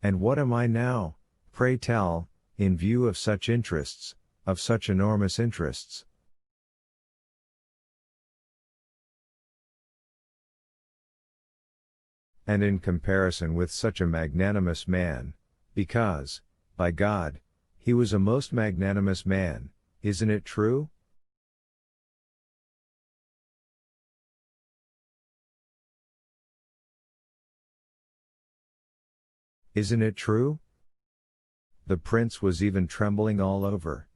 And what am I now, pray tell, in view of such interests, of such enormous interests? And in comparison with such a magnanimous man, because, by God, he was a most magnanimous man, isn't it true? Isn't it true? The prince was even trembling all over.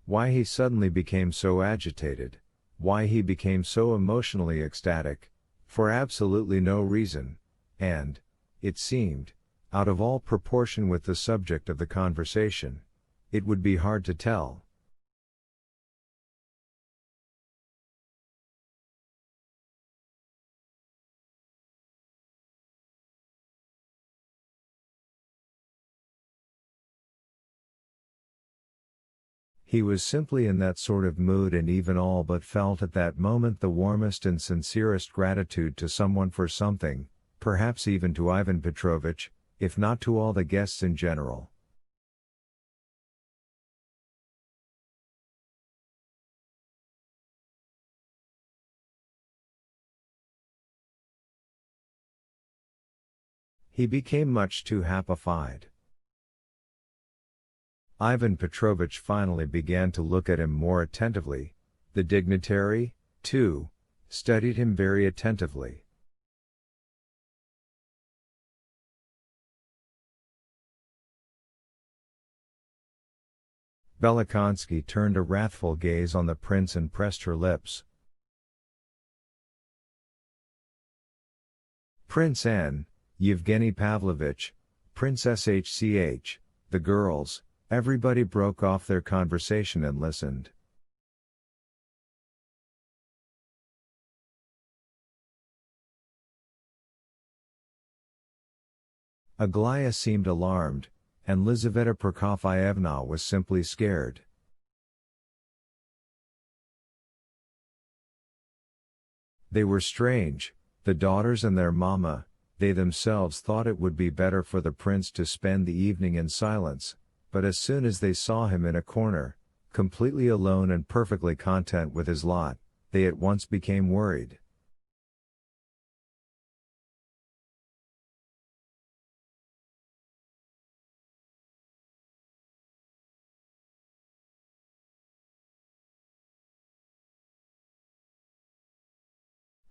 Why he suddenly became so agitated, why he became so emotionally ecstatic, for absolutely no reason, and, it seemed, out of all proportion with the subject of the conversation, it would be hard to tell. He was simply in that sort of mood and even all but felt at that moment the warmest and sincerest gratitude to someone for something, perhaps even to Ivan Petrovitch, if not to all the guests in general. He became much too happified. Ivan Petrovitch finally began to look at him more attentively. The dignitary, too, studied him very attentively. Belokonsky turned a wrathful gaze on the prince and pressed her lips. Prince N, Yevgeny Pavlovitch, Princess Hch, the girls, everybody broke off their conversation and listened. Aglaya seemed alarmed, and Lizaveta Prokofyevna was simply scared. They were strange, the daughters and their mamma. They themselves thought it would be better for the prince to spend the evening in silence, but as soon as they saw him in a corner, completely alone and perfectly content with his lot, they at once became worried.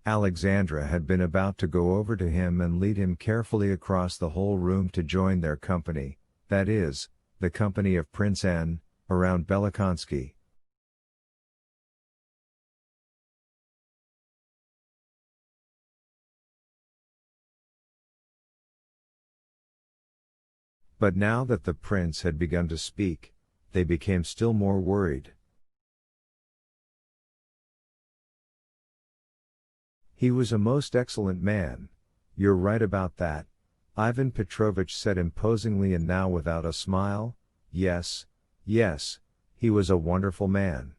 Alexandra had been about to go over to him and lead him carefully across the whole room to join their company, that is, the company of Prince N, around Belokonsky. But now that the prince had begun to speak, they became still more worried. He was a most excellent man, you're right about that, Ivan Petrovitch said imposingly and now without a smile. Yes, yes, he was a wonderful man.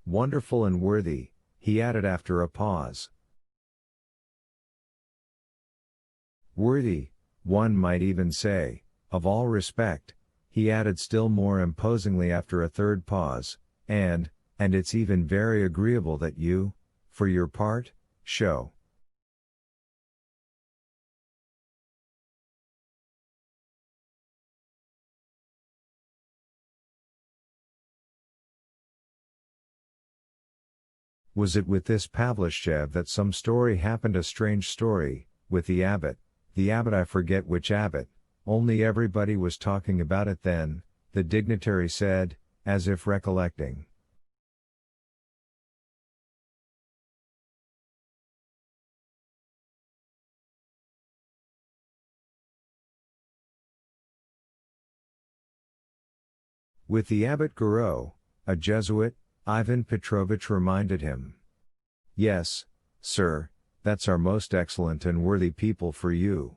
Wonderful and worthy, he added after a pause. Worthy, one might even say, of all respect, he added still more imposingly after a third pause, and it's even very agreeable that you, for your part, show. Was it with this Pavlishchev that some story happened, a strange story, with the abbot I forget which abbot, only everybody was talking about it then, the dignitary said, as if recollecting. With the abbot Gurot, a Jesuit, Ivan Petrovitch reminded him. Yes, sir, that's our most excellent and worthy people for you.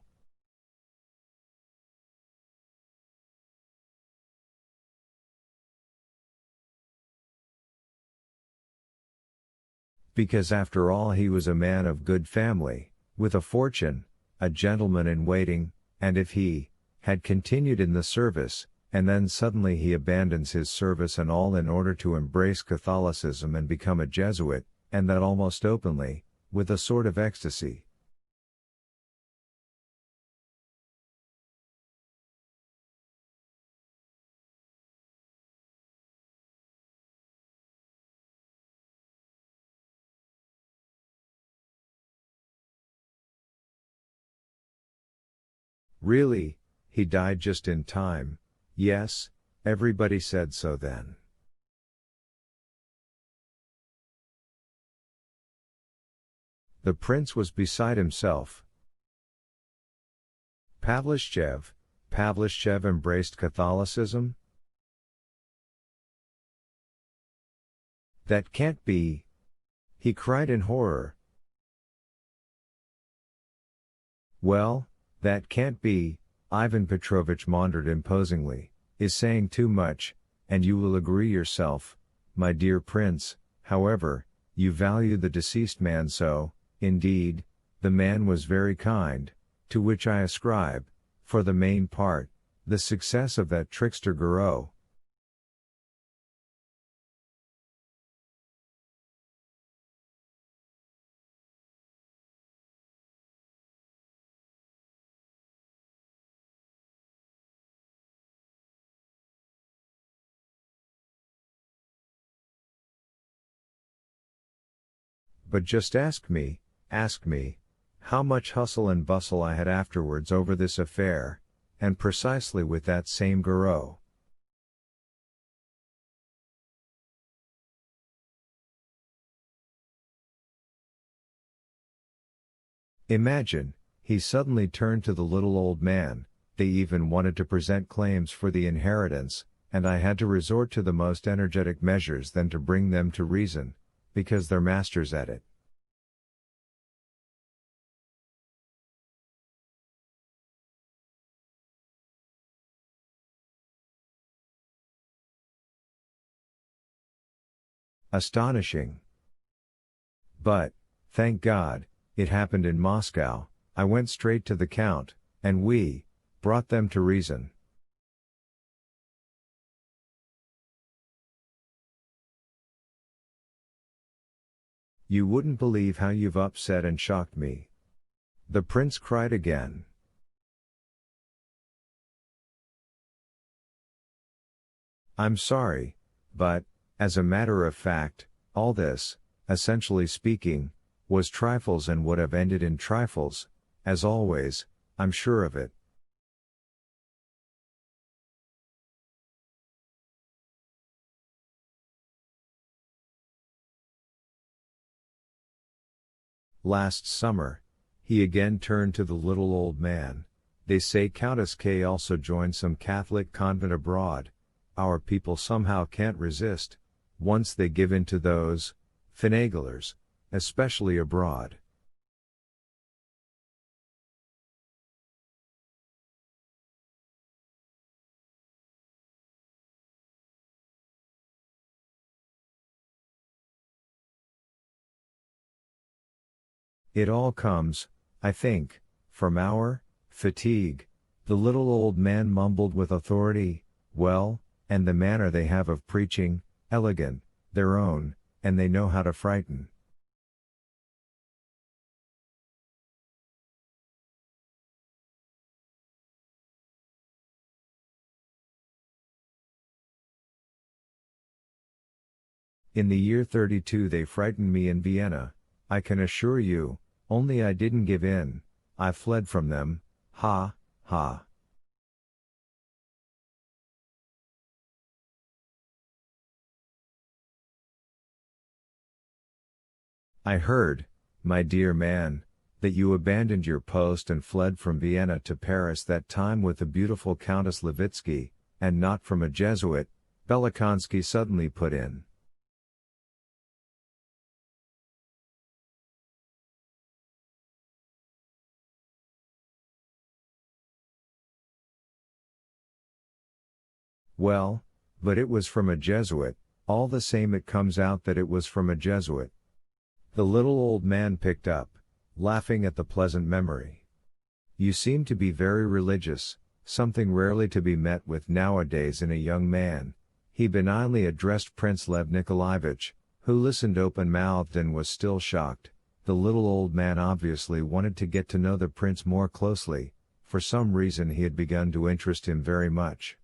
Because after all he was a man of good family, with a fortune, a gentleman in waiting, and if he had continued in the service, and then suddenly he abandons his service and all in order to embrace Catholicism and become a Jesuit, and that almost openly, with a sort of ecstasy. Really, he died just in time. Yes, everybody said so then. The prince was beside himself. Pavlishchev embraced Catholicism? That can't be! He cried in horror. Well, that can't be, Ivan Petrovich maundered imposingly, is saying too much, and you will agree yourself, my dear prince, however, you value the deceased man so, indeed, the man was very kind, to which I ascribe, for the main part, the success of that trickster Guru. But just ask me, how much hustle and bustle I had afterwards over this affair, and precisely with that same Guru. Imagine, he suddenly turned to the little old man, they even wanted to present claims for the inheritance, and I had to resort to the most energetic measures then to bring them to reason, because they're masters at it. Astonishing. But, thank God, it happened in Moscow. I went straight to the Count, and we brought them to reason. You wouldn't believe how you've upset and shocked me. The prince cried again. I'm sorry, but, as a matter of fact, all this, essentially speaking, was trifles and would have ended in trifles, as always, I'm sure of it. Last summer, he again turned to the little old man. They say Countess K also joined some Catholic convent abroad. Our people somehow can't resist, once they give in to those finaglers, especially abroad. It all comes, I think, from our fatigue, the little old man mumbled with authority, well, and the manner they have of preaching, elegant, their own, and they know how to frighten. In the year 32 they frightened me in Vienna, I can assure you, only I didn't give in, I fled from them, ha, ha. I heard, my dear man, that you abandoned your post and fled from Vienna to Paris that time with the beautiful Countess Levitsky, and not from a Jesuit, Belikonsky suddenly put in. Well, but it was from a Jesuit, all the same it comes out that it was from a Jesuit. The little old man picked up, laughing at the pleasant memory. You seem to be very religious, something rarely to be met with nowadays in a young man, he benignly addressed Prince Lev Nikolaevich, who listened open-mouthed and was still shocked. The little old man obviously wanted to get to know the prince more closely, for some reason he had begun to interest him very much.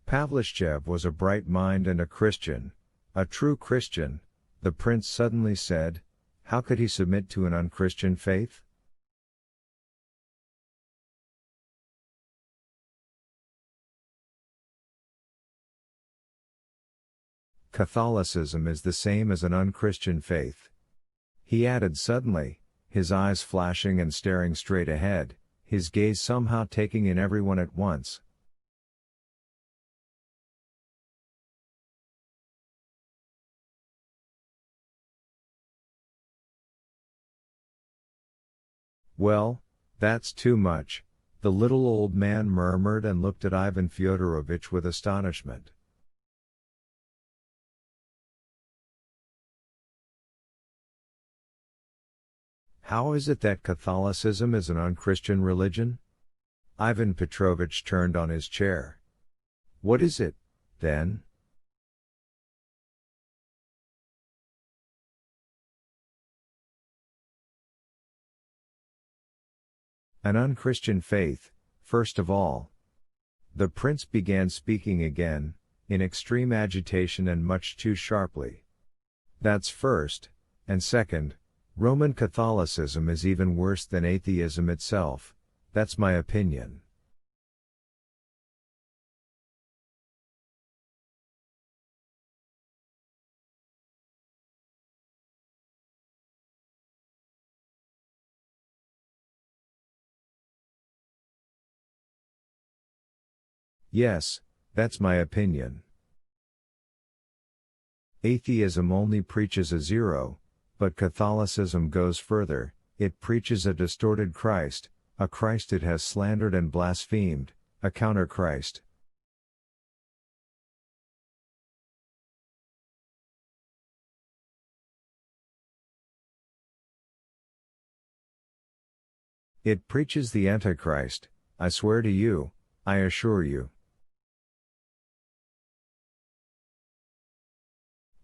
Pavlishchev was a bright mind and a Christian, a true Christian, the prince suddenly said. How could he submit to an unchristian faith? Catholicism is the same as an unchristian faith. He added suddenly, his eyes flashing and staring straight ahead, his gaze somehow taking in everyone at once. Well, that's too much, the little old man murmured and looked at Ivan Fyodorovich with astonishment. How is it that Catholicism is an unchristian religion? Ivan Petrovich turned on his chair. What is it, then? An unchristian faith, first of all. The prince began speaking again, in extreme agitation and much too sharply. That's first, and second, Roman Catholicism is even worse than atheism itself, that's my opinion. Yes, that's my opinion. Atheism only preaches a zero, but Catholicism goes further, it preaches a distorted Christ, a Christ it has slandered and blasphemed, a counter-Christ. It preaches the Antichrist, I swear to you, I assure you.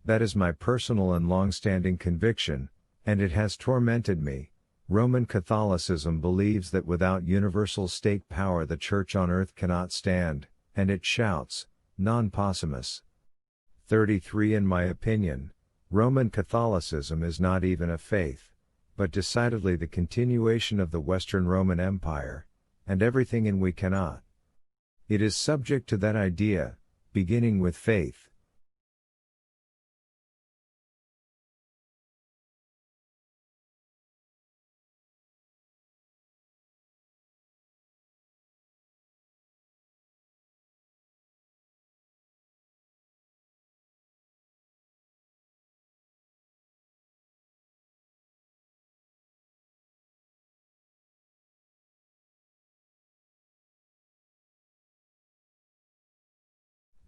That is my personal and long-standing conviction, and it has tormented me. Roman Catholicism believes that without universal state power the Church on earth cannot stand, and it shouts, non possumus. 33 In my opinion, Roman Catholicism is not even a faith, but decidedly the continuation of the Western Roman Empire, and everything in we cannot. It is subject to that idea, beginning with faith.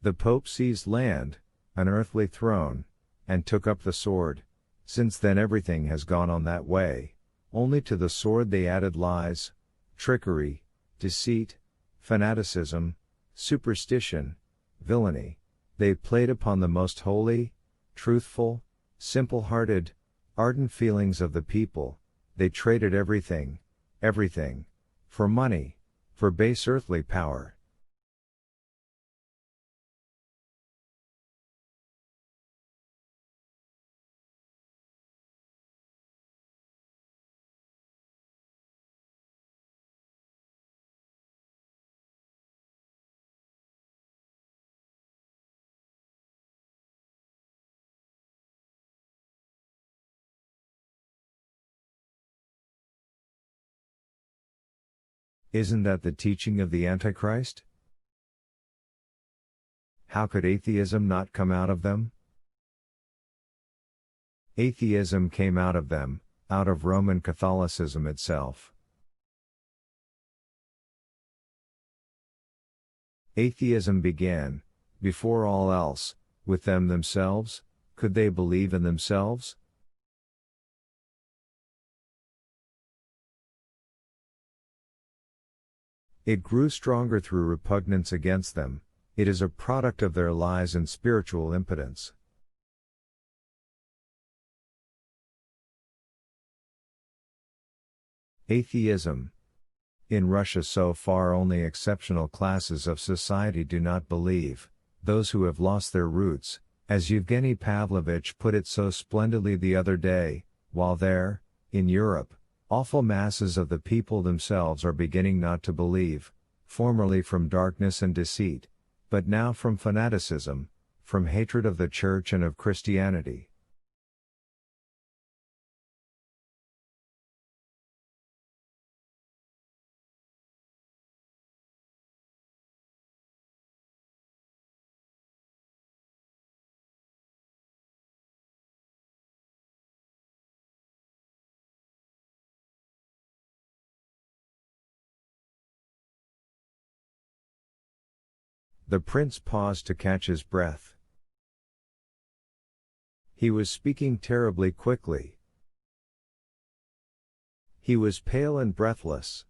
The Pope seized land, an earthly throne, and took up the sword. Since then everything has gone on that way, only to the sword they added lies, trickery, deceit, fanaticism, superstition, villainy. They played upon the most holy, truthful, simple-hearted, ardent feelings of the people. They traded everything, for money, for base earthly power. Isn't that the teaching of the Antichrist? How could atheism not come out of them? Atheism came out of them, out of Roman Catholicism itself. Atheism began, before all else, with them themselves. Could they believe in themselves? It grew stronger through repugnance against them. It is a product of their lies and spiritual impotence. Atheism. In Russia so far only exceptional classes of society do not believe, those who have lost their roots, as Yevgeny Pavlovich put it so splendidly the other day, while there, in Europe, awful masses of the people themselves are beginning not to believe, formerly from darkness and deceit, but now from fanaticism, from hatred of the Church and of Christianity. The prince paused to catch his breath. He was speaking terribly quickly. He was pale and breathless.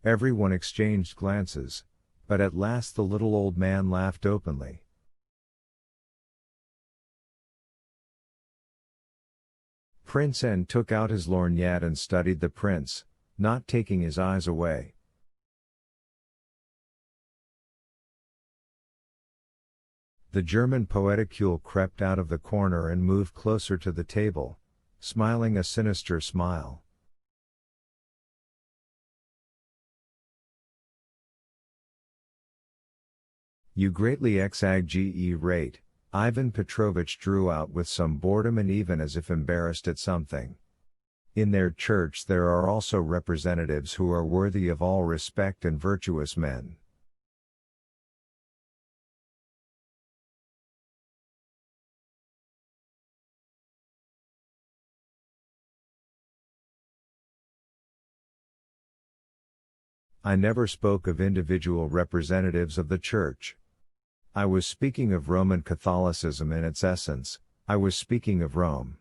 Everyone exchanged glances, but at last the little old man laughed openly. Prince N took out his lorgnette and studied the prince, not taking his eyes away. The German poeticule crept out of the corner and moved closer to the table, smiling a sinister smile. You greatly exaggerate, Ivan Petrovich drew out with some boredom and even as if embarrassed at something. In their church there are also representatives who are worthy of all respect and virtuous men. I never spoke of individual representatives of the Church. I was speaking of Roman Catholicism in its essence. I was speaking of Rome.